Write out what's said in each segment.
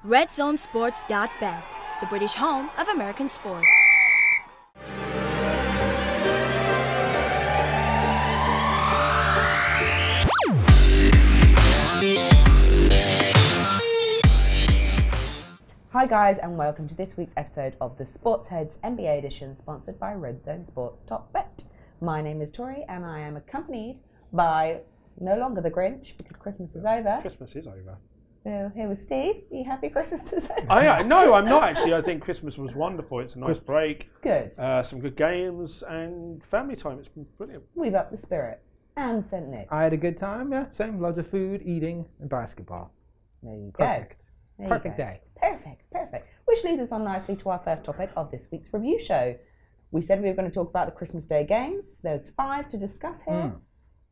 RedZoneSports.bet, the British home of American sports. Hi guys, and welcome to this week's episode of the SportsHeads NBA edition, sponsored by RedZoneSports.bet. My name is Tori, and I am accompanied by no longer the Grinch because Christmas is over. Christmas is over. So here with Steve. Are you happy Christmas is over? No, I'm not actually. I think Christmas was wonderful. It's a nice break. Good. Some good games and family time. It's been brilliant. We've upped the spirit. And St. Nick. I had a good time, yeah. Same, loads of food, eating, and basketball. There you Perfect. go. Perfect day. Perfect. Which leads us on nicely to our first topic of this week's review show. We said we were going to talk about the Christmas Day games. There's 5 to discuss here.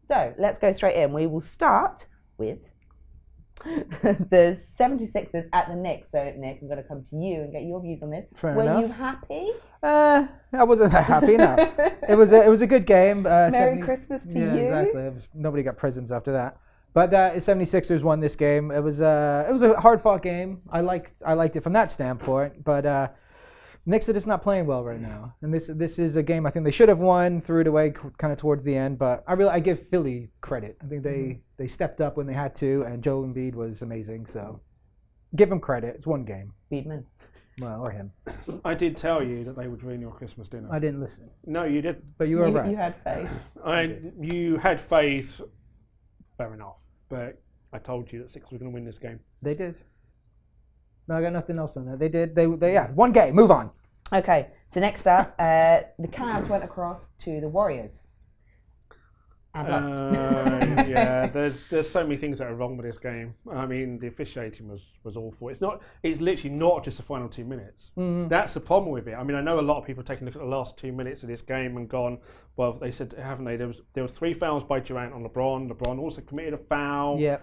So let's go straight in. We will start with the 76ers at the Knicks. So Nick, I'm going to come to you and get your views on this. Fair enough. Were you happy? I wasn't that happy, no. It was a good game. Merry Christmas to you. Exactly. Nobody got presents after that. But the 76ers won this game. It was a hard-fought game. I liked it from that standpoint. But Knicks are just not playing well right now. And this is a game I think they should have won, threw it away kind of towards the end. But I give Philly credit. I think they stepped up when they had to, and Joel Embiid was amazing. So give him credit. It's one game. Beedman. Well, or him. I did tell you that they would ruin your Christmas dinner. I didn't listen. No, you didn't. But you were right. You had faith. You had faith. Fair enough. But I told you that Sixers were going to win this game. They did. No, I got nothing else on that. They did. They yeah. One game. Move on. Okay. So next up, the Cavs went across to the Warriors. And lost. Yeah, there's so many things that are wrong with this game. I mean, the officiating was awful. It's literally not just the final 2 minutes. That's the problem with it. I mean, I know a lot of people taking a look at the last 2 minutes of this game and gone, well, they said, haven't they? There was 3 fouls by Durant on LeBron. LeBron also committed a foul. Yeah.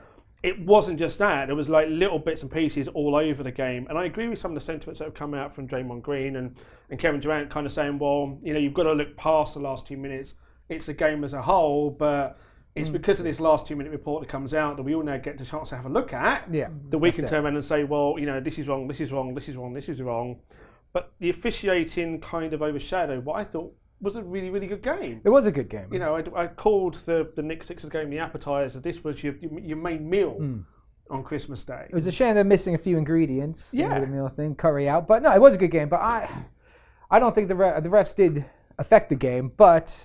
It wasn't just that. There was like little bits and pieces all over the game. And I agree with some of the sentiments that have come out from Draymond Green and Kevin Durant kind of saying, well, you've got to look past the last 2 minutes. It's a game as a whole, but it's because of this last 2 minute report that comes out that we all now get the chance to have a look at. Yeah, that we can turn around and say, well, this is wrong, this is wrong, this is wrong, this is wrong. But the officiating kind of overshadowed what I thought was a really, really good game. It was a good game. I called the Knicks Sixers game the appetizer. This was your main meal on Christmas Day. It was a shame they're missing a few ingredients. Yeah. The meal thing, curry out. But no, it was a good game. But I don't think the refs did affect the game. But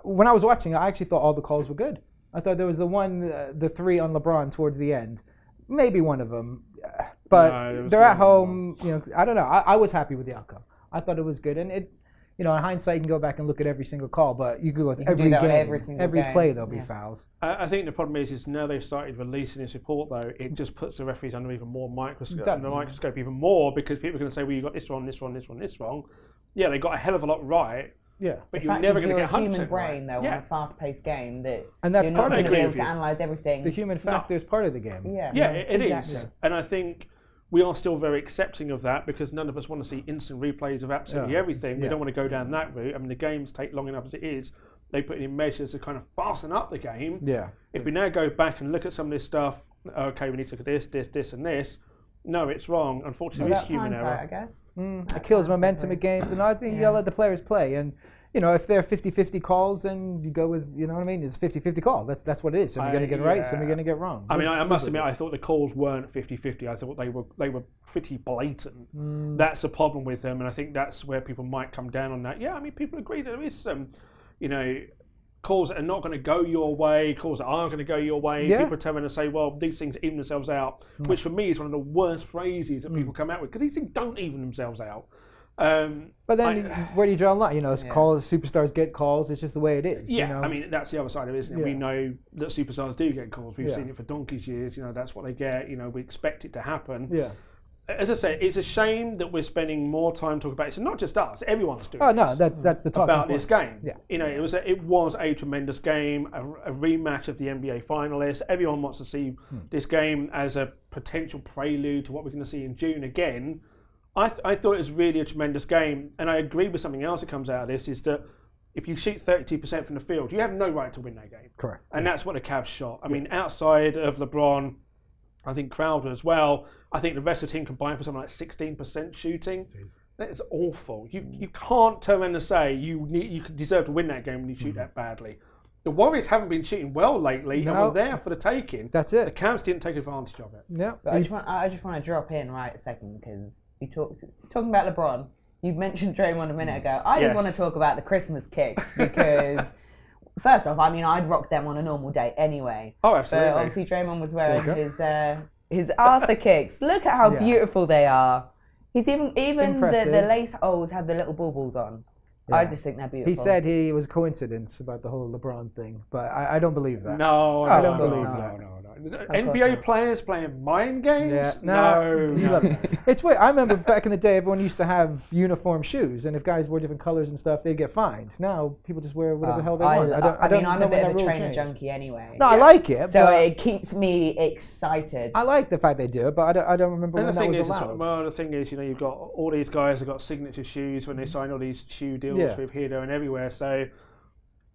when I was watching, I actually thought all the calls were good. I thought there was the 3 on LeBron towards the end. Maybe one of them. But they're at home. I don't know. I was happy with the outcome. I thought it was good. And it, in hindsight, you can go back and look at every single call, but you go with every game, every play, there'll be fouls. I think the problem is now they've started releasing this report, though, it just puts the referees under even more microscope, even more, because people are going to say, well, you got this wrong, this wrong, this wrong, this wrong. Yeah, they got a hell of a lot right. Yeah, but you're never going to get 100% human brain, right. though, on a fast-paced game, that and that's you're not part going of to be able to analyse everything. The human factor is part of the game. Yeah, it exactly. is. And I think we are still very accepting of that because none of us want to see instant replays of absolutely everything. We don't want to go down that route. I mean, the games take long enough as it is. They put in measures to kind of fasten up the game. Yeah. If we now go back and look at some of this stuff, okay, we need to look at this, and this. No, it's wrong. Unfortunately, it's human error. I guess. It kills momentum of games, and I think you gotta let the players play. And if they're 50-50 calls, then you go with, you know what I mean? It's 50-50 call. That's what it is. Some are going to get right, some are going to get wrong. I mean, I must admit, I thought the calls weren't 50-50. I thought they were pretty blatant. That's the problem with them, and I think that's where people might come down on that. Yeah, I mean, people agree that there is some, calls that are not going to go your way, calls that are going to go your way. Yeah. People turn around and say, well, these things even themselves out, which for me is one of the worst phrases that people come out with, because these things don't even themselves out. But then, where do you draw a line? Calls, superstars get calls. It's just the way it is. Yeah, I mean, that's the other side of it, isn't it? Yeah. We know that superstars do get calls. We've seen it for donkey's years. That's what they get. We expect it to happen. Yeah. As I say, it's a shame that we're spending more time talking about it. So not just us, everyone's doing. Oh no, that's the talking about point. this game. Yeah. It was a tremendous game, a rematch of the NBA finalists. Everyone wants to see this game as a potential prelude to what we're going to see in June again. I thought it was really a tremendous game, and I agree with something else that comes out of this, is that if you shoot 32% from the field, you have no right to win that game. Correct. And that's what the Cavs shot. I mean, outside of LeBron I think Crowder as well. I think the rest of the team combined for something like 16% shooting. That is awful. You can't turn around and say you deserve to win that game when you shoot that badly. The Warriors haven't been shooting well lately, and were there for the taking. That's it. The Cavs didn't take advantage of it. Yeah. I just want to drop in right a second because we talking about LeBron. You mentioned Draymond a minute ago. I just want to talk about the Christmas kicks because, first off, I mean, I'd rock them on a normal day anyway. Oh, absolutely. But obviously, Draymond was wearing his Arthur kicks. Look at how beautiful they are. He's even the lace holes have the little baubles on. Yeah. I just think they're beautiful. He said he was coincidence about the whole LeBron thing, but I don't believe that. No, I don't believe that. No. NBA players playing mind games? Yeah. No. It's weird. I remember back in the day, everyone used to have uniform shoes, and if guys wore different colors and stuff, they'd get fined. Now people just wear whatever the hell they want. I mean, I'm a bit of a trainer junkie anyway. No, I like it. So it keeps me excited. I like the fact they do it, but I don't remember when that was allowed. Well, the thing is, you've got all these guys have got signature shoes when they sign all these shoe deals with here, there, and everywhere. So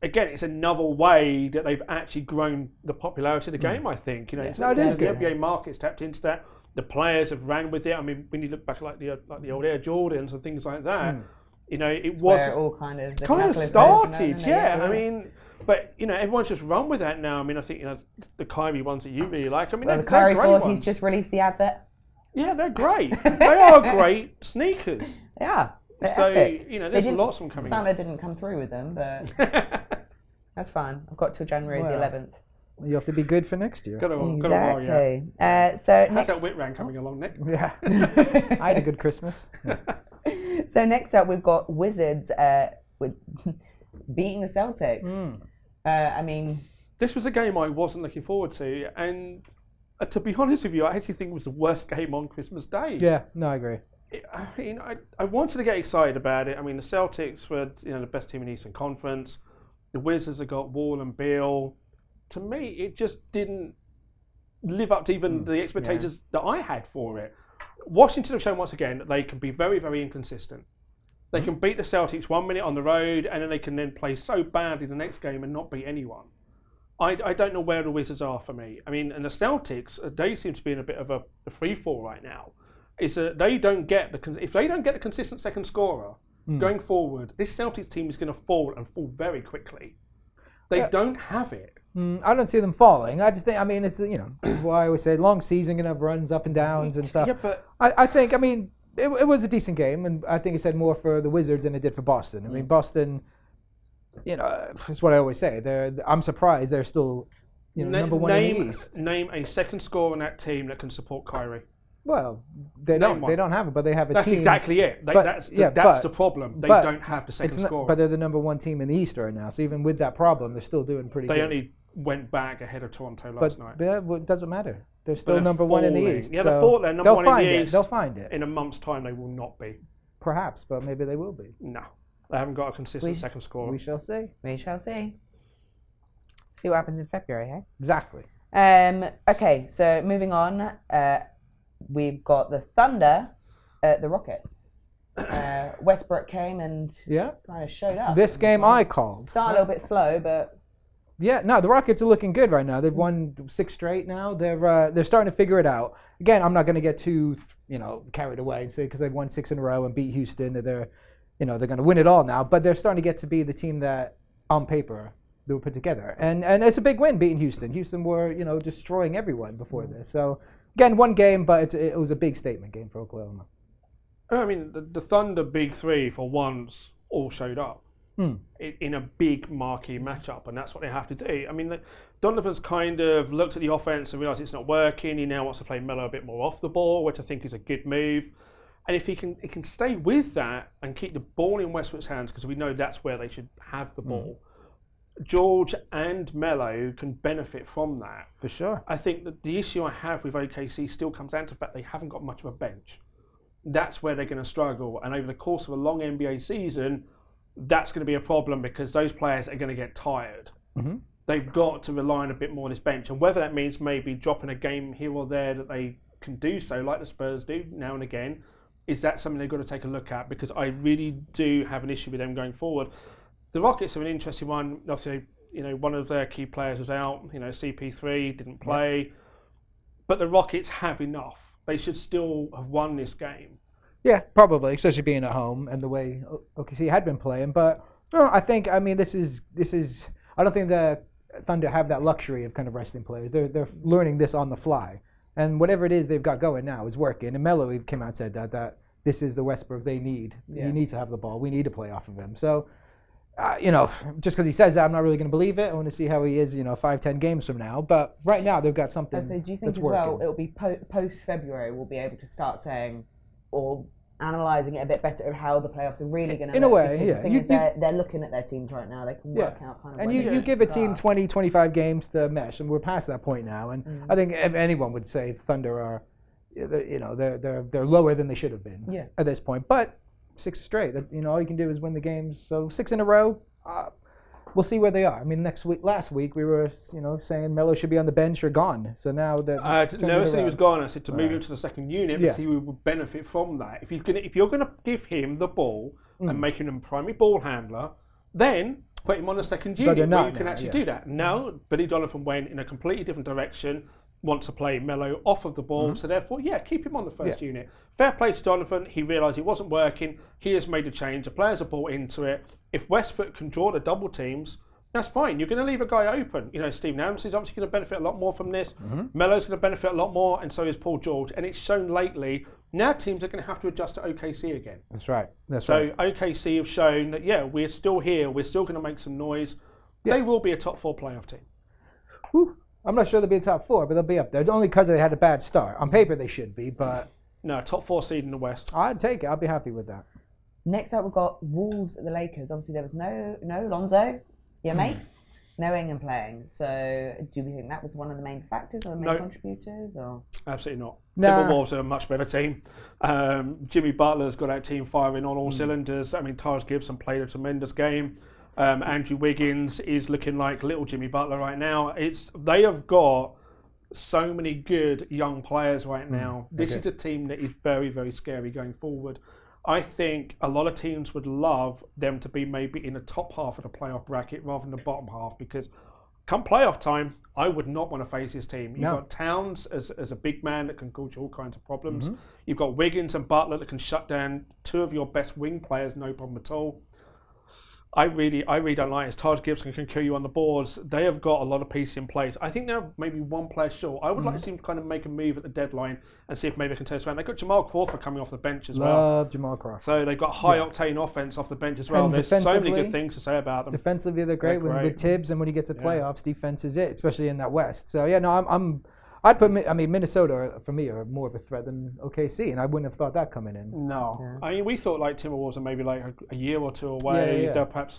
again, it's another way that they've actually grown the popularity of the game. I think it is good. The NBA market's tapped into that. The players have ran with it. I mean, when you look back like the old Air Jordans and things like that, it was where it all kind of started. I mean, but everyone's just run with that now. I mean, I think the Kyrie ones that you really like. I mean, the Kyrie fours, he's just released the advert. Yeah, they're great. They are great sneakers. Yeah. So there's lots of them coming. Santa didn't come through with them, but that's fine. I've got till January the 11th. You have to be good for next year. Got a while, yeah. How's that Whitran coming along, Nick? Yeah. I had a good Christmas. Yeah. So next up, we've got Wizards with beating the Celtics. I mean, this was a game I wasn't looking forward to, and to be honest with you, I actually think it was the worst game on Christmas Day. Yeah, no, I agree. I wanted to get excited about it. I mean, the Celtics were the best team in the Eastern Conference. The Wizards have got Wall and Beal. To me, it just didn't live up to even the expectations that I had for it. Washington have shown once again that they can be very, very inconsistent. They can beat the Celtics 1 minute on the road, and then they can then play so badly the next game and not beat anyone. I don't know where the Wizards are for me. I mean, and the Celtics, they seem to be in a bit of a free fall right now. Is that if they don't get the consistent second scorer going forward, this Celtics team is going to fall very quickly. They don't have it. I don't see them falling. I just think, I mean, it's why I always say long season, going to have runs up and downs and stuff. Yeah, but I think, I mean, it was a decent game, and I think it said more for the Wizards than it did for Boston. I mean, Boston, it's what I always say. I'm surprised they're still, number one in the East. Name a second scorer on that team that can support Kyrie. Well, they don't have it, but they have a team. That's exactly it. That's the problem. They don't have the second scorer. But they're the number one team in the East right now. So even with that problem, they're still doing pretty good. They only went back ahead of Toronto last night. But it doesn't matter. They're still number one in the East. Yeah, they're number one in the East. They'll find it. In a month's time, they will not be. Perhaps, but maybe they will be. No. They haven't got a consistent second scorer. We shall see. We shall see. See what happens in February, eh? Exactly. Okay, so moving on. We've got the Thunder at the Rockets. Westbrook came and kind of showed up. This game I called. Started a little bit slow, but yeah, no, the Rockets are looking good right now. They've won 6 straight now. They're starting to figure it out. Again, I'm not going to get too carried away and say because they've won 6 in a row and beat Houston that they're going to win it all now. But they're starting to get to be the team that on paper they were put together, and it's a big win beating Houston. Houston were destroying everyone before this. So again, one game, but it was a big statement game for Oklahoma. I mean, the Thunder big three for once all showed up in a big marquee matchup, and that's what they have to do. I mean, Donovan's kind of looked at the offense and realised it's not working. He now wants to play Melo a bit more off the ball, which I think is a good move. And if he can stay with that and keep the ball in Westbrook's hands, because we know that's where they should have the ball, George and Melo can benefit from that. For sure. I think that the issue I have with OKC still comes down to the fact they haven't got much of a bench. That's where they're going to struggle. And over the course of a long NBA season, that's going to be a problem because those players are going to get tired. They've got to rely on a bit more on this bench. And whether that means maybe dropping a game here or there that they can do so, like the Spurs do now and again, is that something they've got to take a look at? Because I really do have an issue with them going forward. The Rockets are an interesting one. Obviously, one of their key players was out. CP3 didn't play. but the Rockets have enough. They should still have won this game. Yeah, probably, especially being at home and the way OKC had been playing. But no, I mean, this is. I don't think the Thunder have that luxury of kind of resting players. They're learning this on the fly, and whatever it is they've got going now is working. And Melo came out and said that this is the Westbrook they need. Yeah. He needs to have the ball. We need to play off of him. So, just because he says that, I'm not really going to believe it. I want to see how he is, 5-10 games from now. But right now, they've got something. So do you think that's as working. well it'll be post-February we'll be able to start saying or analysing it a bit better of how the playoffs are really going to in a way, yeah. The thing is they're looking at their teams right now. They can work out kind of. And you give a team 20, 25 games to mesh, and we're past that point now. And I think if anyone would say Thunder are, they're lower than they should have been at this point. But 6 straight, all you can do is win the games. So 6 in a row. We'll see where they are. I mean, last week we were, saying Melo should be on the bench or gone. So now that never said he was gone. I said to move him to the second unit because he would benefit from that. If you're gonna give him the ball and make him a primary ball handler, then put him on the second unit where you can actually do that. Now, Billy Donovan went in a completely different direction. Wants to play Melo off of the ball, so therefore, keep him on the first unit. Fair play to Donovan. He realised he wasn't working. He has made a change. The players are bought into it. If Westbrook can draw the double teams, that's fine. You're going to leave a guy open. Steve Nance is obviously going to benefit a lot more from this. Melo's going to benefit a lot more, and so is Paul George. And it's shown lately, now teams are going to have to adjust to OKC again. That's right. So OKC have shown that, we're still here. We're still going to make some noise. Yeah. They will be a top 4 playoff team. Whew. I'm not sure they'll be a top 4, but they'll be up there. Only because they had a bad start. On paper, they should be, but... No, top 4 seed in the West. I'd take it. I'd be happy with that. Next up, we've got Wolves at the Lakers. Obviously, there was no Lonzo, mate. No Ingham playing. So, do we think that was one of the main factors or the main contributors? Or? Absolutely not. Timberwolves are a much better team. Jimmy Butler's got that team firing on all cylinders. I mean, Taj Gibson played a tremendous game. Andrew Wiggins is looking like little Jimmy Butler right now. They have got so many good young players right now. This is a team that is very, very scary going forward. I think a lot of teams would love them to be maybe in the top half of the playoff bracket rather than the bottom half, because come playoff time, I would not want to face this team. You've got Towns as a big man that can cause you all kinds of problems. You've got Wiggins and Butler that can shut down 2 of your best wing players, no problem at all. I really don't like it. Taj Gibson can kill you on the boards. They have got a lot of pieces in place. I think they're maybe one player short. I would like to see them kind of make a move at the deadline and see if maybe they can turn us around. They've got Jamal Crawford coming off the bench as well. Love Jamal Crawford. So they've got high-octane offense off the bench as well. And there's so many good things to say about them. Defensively, they're great. With Tibbs, and when you get to the playoffs, defense is it, especially in that West. So, I'd put, Minnesota, for me, are more of a threat than OKC, and I wouldn't have thought that coming in. No. Yeah. I mean, we thought Timberwolves are maybe like a year or 2 away. They're perhaps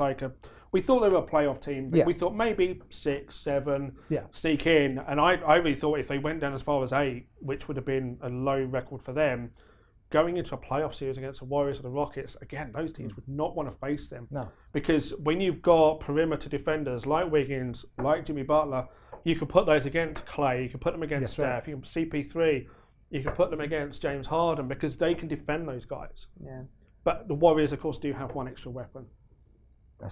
we thought they were a playoff team, but we thought maybe 6, 7, sneak in. And I really thought if they went down as far as 8, which would have been a low record for them, going into a playoff series against the Warriors or the Rockets, again, those teams would not want to face them. No. Because when you've got perimeter defenders like Wiggins, like Jimmy Butler, you can put those against Clay, you can put them against Steph, you can CP3, you can put them against James Harden, because they can defend those guys. Yeah. But the Warriors, of course, do have one extra weapon.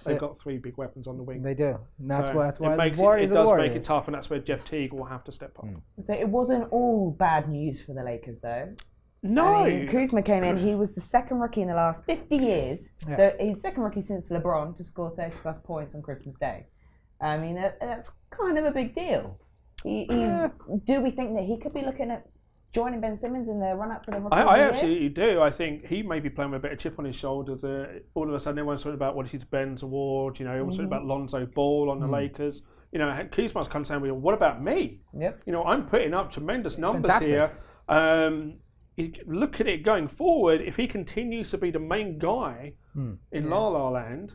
They've got 3 big weapons on the wing. They do. And that's why it does make it tough, and that's where Jeff Teague will have to step up. So it wasn't all bad news for the Lakers, though. No. Kuzma came in. He was the second rookie in the last 50 years. Yeah. So he's the second rookie since LeBron to score 30-plus points on Christmas Day. I mean, that's kind of a big deal. Do we think that he could be looking at joining Ben Simmons in the run-up for the rookie of the year? I absolutely do. I think he may be playing with a bit of chip on his shoulder. All of a sudden, everyone's talking about what is Ben's award. Everyone's talking about Lonzo Ball on the Lakers. Kuzma's kind of saying, well, what about me? Yep. I'm putting up tremendous numbers here. Look at it going forward. If he continues to be the main guy in La La Land,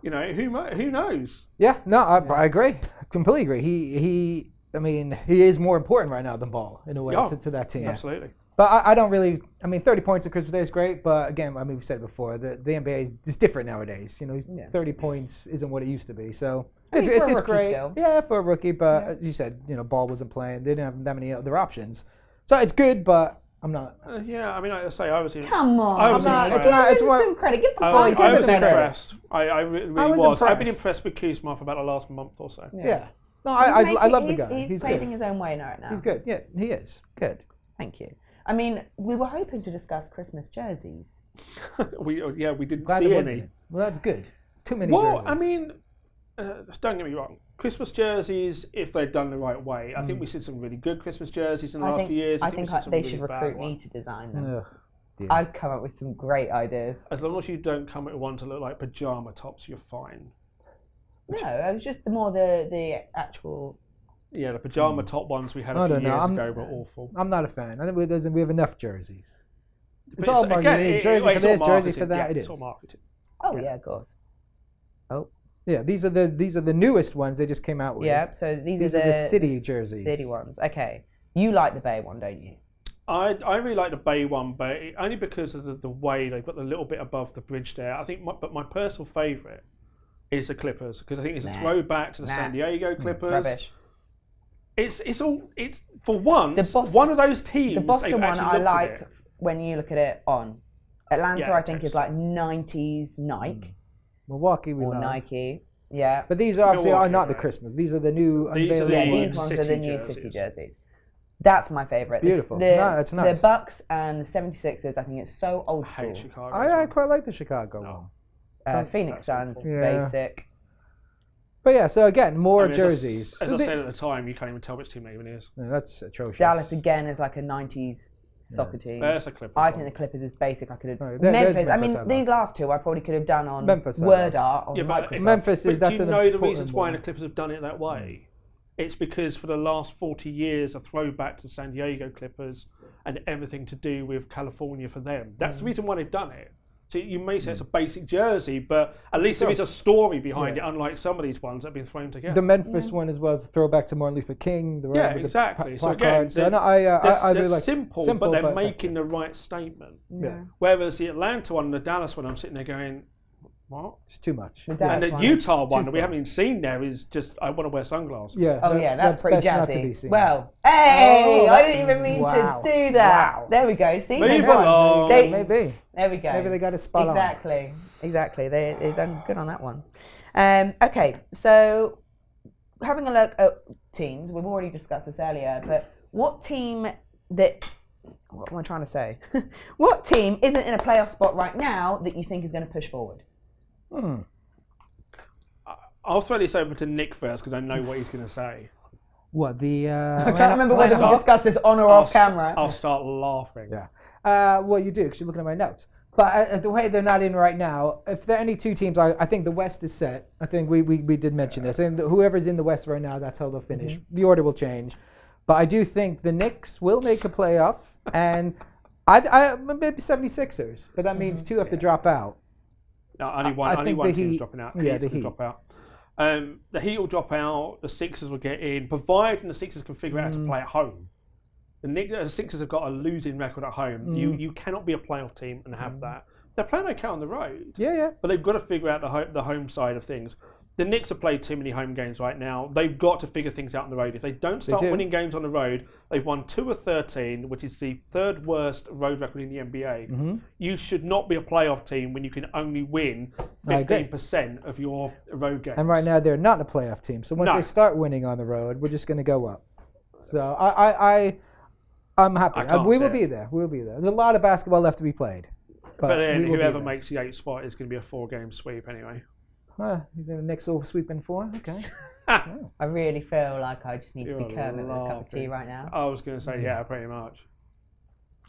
who knows? Yeah, no, I agree. I completely agree. He is more important right now than Ball in a way to that team. Absolutely. But I don't really. 30 points on Christmas Day is great, but again, we said it before, the NBA is different nowadays. 30 points isn't what it used to be. So it's great. Still. Yeah, for a rookie, but as you said, Ball wasn't playing. They didn't have that many other options. So it's good, but I'm not. Like I say, I was. Come on, I was impressed. It's some credit. Give the boys I was impressed. I really was. Impressed. I've been impressed with Kuzma for about the last month or so. Yeah. No, I love the guy. He's good. paving his own way right now. He's good. Yeah, he is. Good. Thank you. I mean, we were hoping to discuss Christmas jerseys. we didn't Glad see there any. wasn't. Well, that's good. Too many Well, jerseys. I mean, don't get me wrong. Christmas jerseys, if they're done the right way, I think we've seen some really good Christmas jerseys in the last few years. I think we've seen some they really should bad recruit ones. me to design them. Ugh, dear. I'd come up with some great ideas. As long as you don't come up with one to look like pajama tops, you're fine. No, it was just more the actual. Yeah, the pajama top ones we had I a few don't know. years I'm- ago were awful. I'm not a fan. I think we have enough jerseys. But It's all marketing. Jersey for it's this, all jersey for marketing. that. Yeah, It it's is. all marketing. Oh Yeah. yeah, of course. Oh Yeah, these are the newest ones they just came out with. yeah. So these are the city jerseys. City ones. Okay. You like the Bay one, don't you? I really like the Bay one, but only because of the way they've got the little bit above the bridge there. I think, but my personal favourite is the Clippers because I think it's a throwback to the San Diego Clippers. Rubbish. It's for once one of those teams. The Boston they've one actually I looked at like it. when you look at it on. Atlanta, Yeah, I think, text. is like 90s Nike Milwaukee, we or love. Nike. Yeah. But these obviously are Milwaukee, not the right. Christmas. These are the new These are unveiled the Yeah, ones. these ones are the city new jerseys. city jerseys. That's my favourite. Beautiful. The, No, it's nice. The Bucks and the 76ers, I think it's so old I hate school. Chicago. I quite like the Chicago No. one. Phoenix That's Suns, awful. Yeah. basic. But yeah, so again, more I mean, jerseys. As So I they- said at the time, you can't even tell which team that even is. Yeah, that's atrocious. Dallas again is like a 90s soccer team. That's a Clippers. I one. think the Clippers is basic. I could have Oh, there's Memphis. I Memphis mean, I love. these last two I probably could have done on Memphis I Word love. art on Yeah, but Microsoft. Memphis is But that's do you an know the important reasons why one. the Clippers have done it that way? It's because for the last 40 years, a throwback to San Diego Clippers and everything to do with California for them. That's the reason why they've done it. So you may say it's a basic jersey, but at least there is a story behind it, unlike some of these ones that have been thrown together. The Memphis one as well is a throwback to Martin Luther King. The Yeah, with the exactly. So again, placards. So they're- no, I really They're like simple, but they're making the right statement. Yeah. Whereas the Atlanta one and the Dallas one, I'm sitting there going, what? It's too much. The And Dallas the one Utah is one too that we far. haven't even seen there is just, I want to wear sunglasses. Yeah. Oh yeah, that's pretty best not to be jazzy. seen. Well, hey, Oh, I didn't even mean wow. to do that. Wow. There we go. See, Move they won. along. They- Maybe. There we go. Maybe they got it spot on. Exactly. They've done good on that one. Okay, so having a look at teams, we've already discussed this earlier, but what team what am I trying to say? What team isn't in a playoff spot right now that you think is going to push forward? I'll throw this over to Nick first because I know what he's going to say. What the? I can't remember whether we start- discussed this on or off camera. I'll start laughing. Yeah. Well, you do because you're looking at my notes. But the way they're not in right now, if there are any two teams, I think the West is set. I think we did mention this. And whoever's in the West right now, that's how they'll finish. The order will change. But I do think the Knicks will make a playoff. And I maybe 76ers. But that means two have to drop out. No, only one. I Only think one the team's Heat- dropping out. yeah, Heat's the gonna Heat. drop out. The Heat will drop out. The Sixers will get in, providing the Sixers can figure out how to play at home. The Sixers have got a losing record at home. You cannot be a playoff team and have that. They're playing okay on the road. Yeah. But they've got to figure out the home side of things. The Knicks have played too many home games right now. They've got to figure things out on the road. If they don't start do. winning games on the road, they've won 2 of 13, which is the third worst road record in the NBA. You should not be a playoff team when you can only win I agree. 15% of your road games. And right now they're not a playoff team. So once No. they start winning on the road, we're just going to go up. So I'm happy. I can't We see will it. be there. We'll be there. There's a lot of basketball left to be played. But then we will be whoever there. makes the 8th spot is going to be a 4-game sweep anyway. The Knicks will sweep in 4. Okay. I really feel like I just need to You're be Kermit with a cup of tea laughing. right now. I was going to say, yeah, pretty much.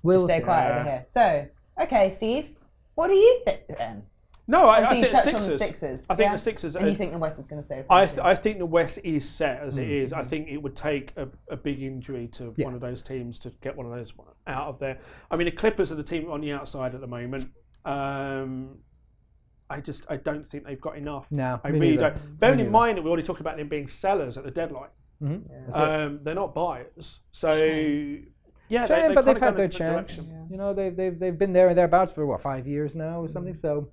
We'll Stay see. quiet over here. So, okay, Steve, what do you think then? No, I Obviously, think you the touched on Sixers. the Sixers. I think yeah? the Sixers. And you think the West is going to stay? I think the West is set as it is. I think it would take a big injury to one of those teams to get one of those out of there. I mean, the Clippers are the team on the outside at the moment. I don't think they've got enough. No, I me really neither. don't. Bearing Me in neither. mind that we already talked about them being sellers at the deadline. They're not buyers. So yeah, Shame, but they've kinda had gone their in a different chance. direction. You know, they've been there and thereabouts for what 5 years now or something. So,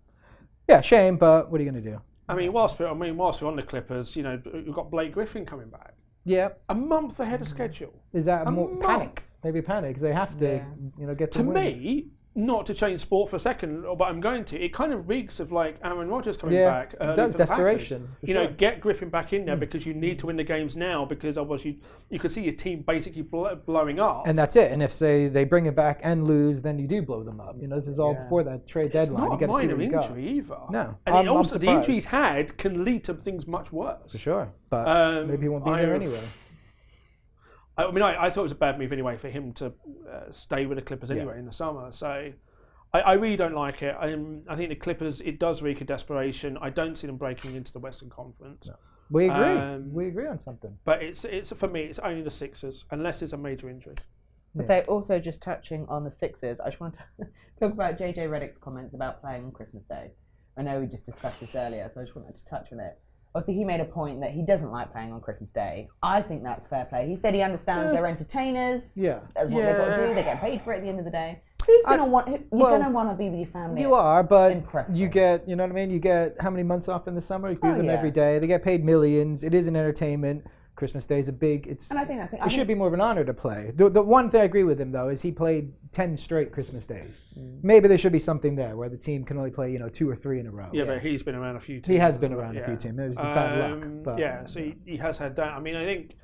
yeah, shame. But what are you going to do? I mean, whilst we're on the Clippers, you know, we've got Blake Griffin coming back Yeah, a month ahead of schedule. is that A more month. panic? Maybe panic. They have to, Yeah. you know, get To some wins. me, not to change sport for a second, but I'm going to. It kind of reeks of like Aaron Rodgers coming Yeah, back. it does, for the desperation, Packers. for You know, sure. get Griffin back in there because you need to win the games now because otherwise you could see your team basically blowing up. And that's it. And if say they bring it back and lose, then you do blow them up. You know, this is all before that trade deadline. Not You a got to see minor where you go. injury either. No, and I'm also the injury he's surprised. had can lead to things much worse. For sure, but maybe he won't be there anyway. I mean, I thought it was a bad move anyway for him to stay with the Clippers anyway in the summer. So I really don't like it. I think the Clippers, it does reek of desperation. I don't see them breaking into the Western Conference. No. We agree. We agree on something. But it's for me, it's only the Sixers, unless there's a major injury. But they also, just touching on the Sixers, I just want to talk about JJ Redick's comments about playing on Christmas Day. I know we just discussed this earlier, so I just wanted to touch on it. Obviously, he made a point that he doesn't like playing on Christmas Day. I think that's fair play. He said he understands they're entertainers. Yeah. That's what they've got to do. They get paid for it at the end of the day. Who's going to want... You're going to want to be with your family. You are, but in preference. you get, you know what I mean? You get how many months off in the summer? You do them every day. They get paid millions. It is an entertainment. Christmas Day is a big... And I think that's... It should be more of an honor to play. The one thing I agree with him, though, is he played 10 straight Christmas days. Maybe there should be something there where the team can only play, 2 or 3 in a row. Yeah, but he's been around a few teams. He has been around a few teams. It was the bad luck. But, yeah, so he has had that. I mean, I think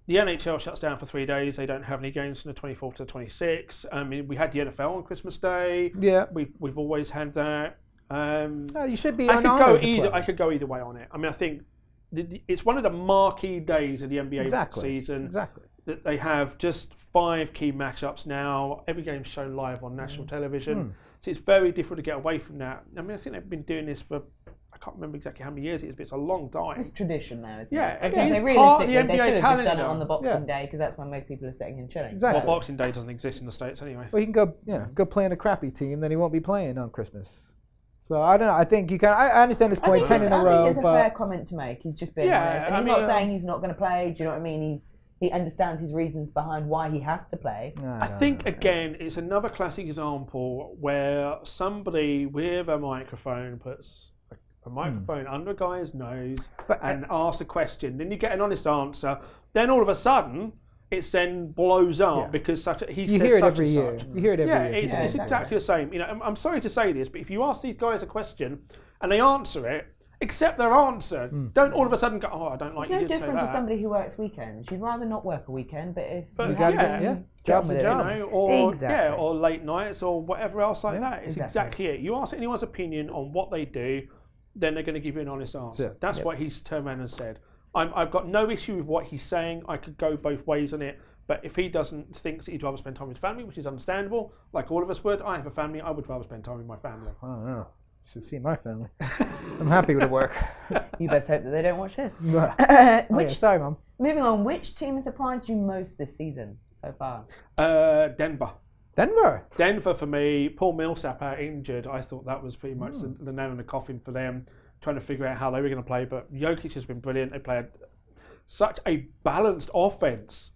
the NHL shuts down for 3 days. They don't have any games from the 24th to the 26th. I mean, we had the NFL on Christmas Day. Yeah. We've always had that. You should be I I could go either way on it. I mean, I think it's one of the marquee days of the NBA season. Exactly. That they have just 5 key matchups now. Every game's shown live on national television. So it's very difficult to get away from that. I mean, I think they've been doing this for, I can't remember exactly how many years it is, but it's a long time. It's tradition now, isn't Yeah, it? it's I part realistically, of the they NBA could have just done it calendar. on the Boxing Day because that's when most people are sitting and chilling. Exactly. Well, Boxing Day doesn't exist in the States anyway. Well, he can go play in a crappy team, then he won't be playing on Christmas. So I don't know. I think you can. I understand his point. 10 in a row, I think it's but a fair comment to make. He's just being honest, and he's not saying he's not going to play. Do you know what I mean? He understands his reasons behind why he has to play. I think again, it's another classic example where somebody with a microphone puts a microphone under a guy's nose and asks a question. Then you get an honest answer. Then all of a sudden, it then blows up because you hear it every year. You hear it every year. Yeah, it's exactly the same. I'm sorry to say this, but if you ask these guys a question and they answer it, accept their answer. Don't all of a sudden go, "Oh, I don't like you." It's no did say different to that." somebody who works weekends. You'd rather not work a weekend, but if But you yeah, have to, job's a job. Or late nights or whatever else like that. It's exactly it. You ask anyone's opinion on what they do, then they're going to give you an honest answer. That's what he's turned around and said. I've got no issue with what he's saying. I could go both ways on it. But if he thinks that he'd rather spend time with his family, which is understandable, like all of us would, I have a family, I would rather spend time with my family. I don't know. Should see my family. I'm happy with the work. You best hope that they don't watch this. Sorry, Mum. Moving on, which team has surprised you most this season so far? Denver. Denver for me. Paul Millsap out injured. I thought that was pretty much the nail in the coffin for them, trying to figure out how they were going to play. But Jokic has been brilliant. They played such a balanced offense.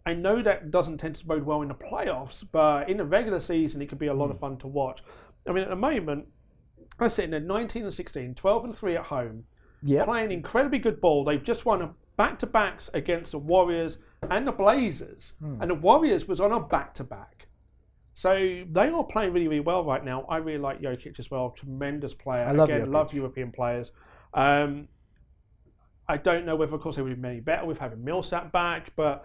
I know that doesn't tend to bode well in the playoffs, but in the regular season, it could be a lot of fun to watch. I mean, at the moment, I'm sitting there 19 and 16, 12 and 3 at home, playing incredibly good ball. They've just won back-to-backs against the Warriors and the Blazers, and the Warriors was on a back-to-back. So they are playing really, really well right now. I really like Jokic as well, tremendous player. I love European players. I don't know whether, of course, they would be many better with having Millsap back, but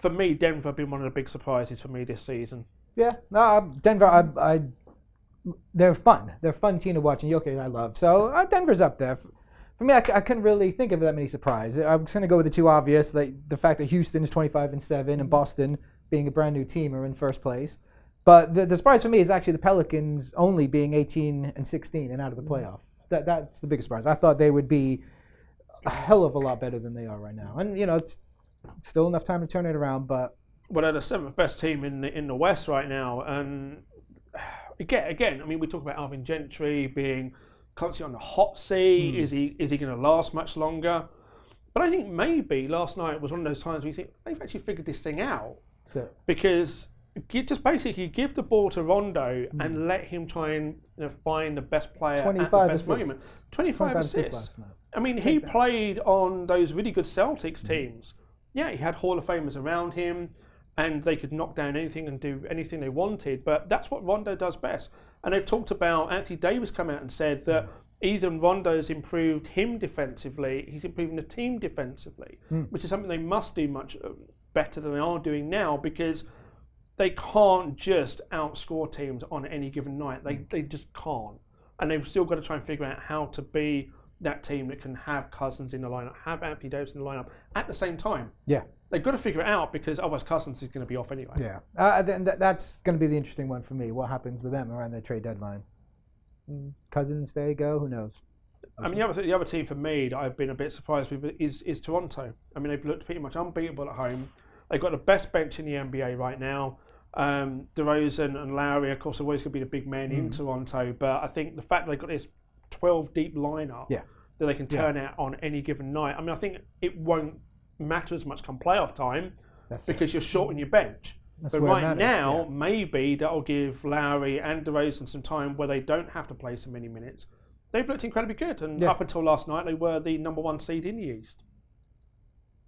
for me, Denver have been one of the big surprises for me this season. Yeah, no, Denver, they're fun. They're a fun team to watch, and Jokic I love. So Denver's up there. For me, I couldn't really think of that many surprises. I'm just going to go with the two obvious, like the fact that Houston is 25-7 and Boston, being a brand new team, are in first place. But the surprise for me is actually the Pelicans only being 18-16 and out of the playoff. That's the biggest surprise. I thought they would be a hell of a lot better than they are right now. And it's still enough time to turn it around, but they're the 7th best team in the West right now. And again, I mean, we talk about Alvin Gentry being constantly on the hot seat. Is he going to last much longer? But I think maybe last night was one of those times where you think they've actually figured this thing out, because you just basically give the ball to Rondo and let him try and find the best player at the best moment. 25 assists last night. I mean, he played on those really good Celtics teams. Yeah, he had Hall of Famers around him, and they could knock down anything and do anything they wanted. But that's what Rondo does best. And they've talked about Anthony Davis come out and said that even Rondo's improved him defensively, he's improving the team defensively, which is something they must do much better than they are doing now, because they can't just outscore teams on any given night. They just can't. And they've still got to try and figure out how to be that team that can have Cousins in the lineup, have Anthony Davis in the lineup at the same time. Yeah. They've got to figure it out, because otherwise Cousins is going to be off anyway. Yeah. Then that's going to be the interesting one for me. What happens with them around their trade deadline? Cousins, there you go. Who knows? I mean, the other team for me that I've been a bit surprised with is Toronto. I mean, they've looked pretty much unbeatable at home. They've got the best bench in the NBA right now. DeRozan and Lowry, of course, are always going to be the big men in Toronto. But I think the fact that they've got this 12-deep lineup that they can turn out on any given night. I mean, I think it won't matter as much come playoff time because you're short on your bench. But right now, maybe that'll give Lowry and DeRozan some time where they don't have to play so many minutes. They've looked incredibly good, and up until last night, they were the #1 seed in the East.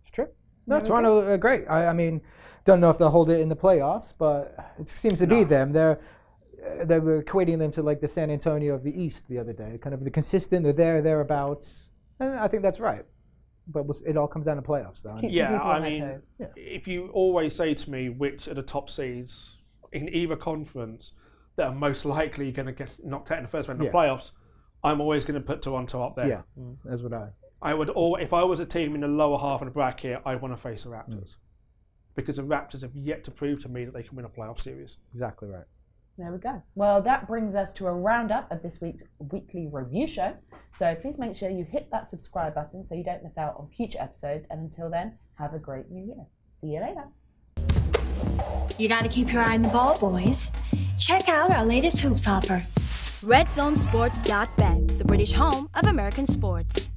It's true. No, Toronto are great. I mean, don't know if they'll hold it in the playoffs, but it seems to be them. They were equating them to like the San Antonio of the East the other day, kind of the consistent. They're thereabouts, and I think that's right. But it all comes down to playoffs, though. I mean, if you always say to me which are the top seeds in either conference that are most likely going to get knocked out in the first round of the playoffs, I'm always going to put Toronto up there. Yeah, as would I. If I was a team in the lower half of the bracket, I want to face the Raptors. Because the Raptors have yet to prove to me that they can win a playoff series. Exactly right. There we go. Well, that brings us to a roundup of this week's weekly review show. So please make sure you hit that subscribe button so you don't miss out on future episodes. And until then, have a great new year. See you later. You gotta keep your eye on the ball, boys. Check out our latest hoops offer. RedZoneSports.bet, the British home of American sports.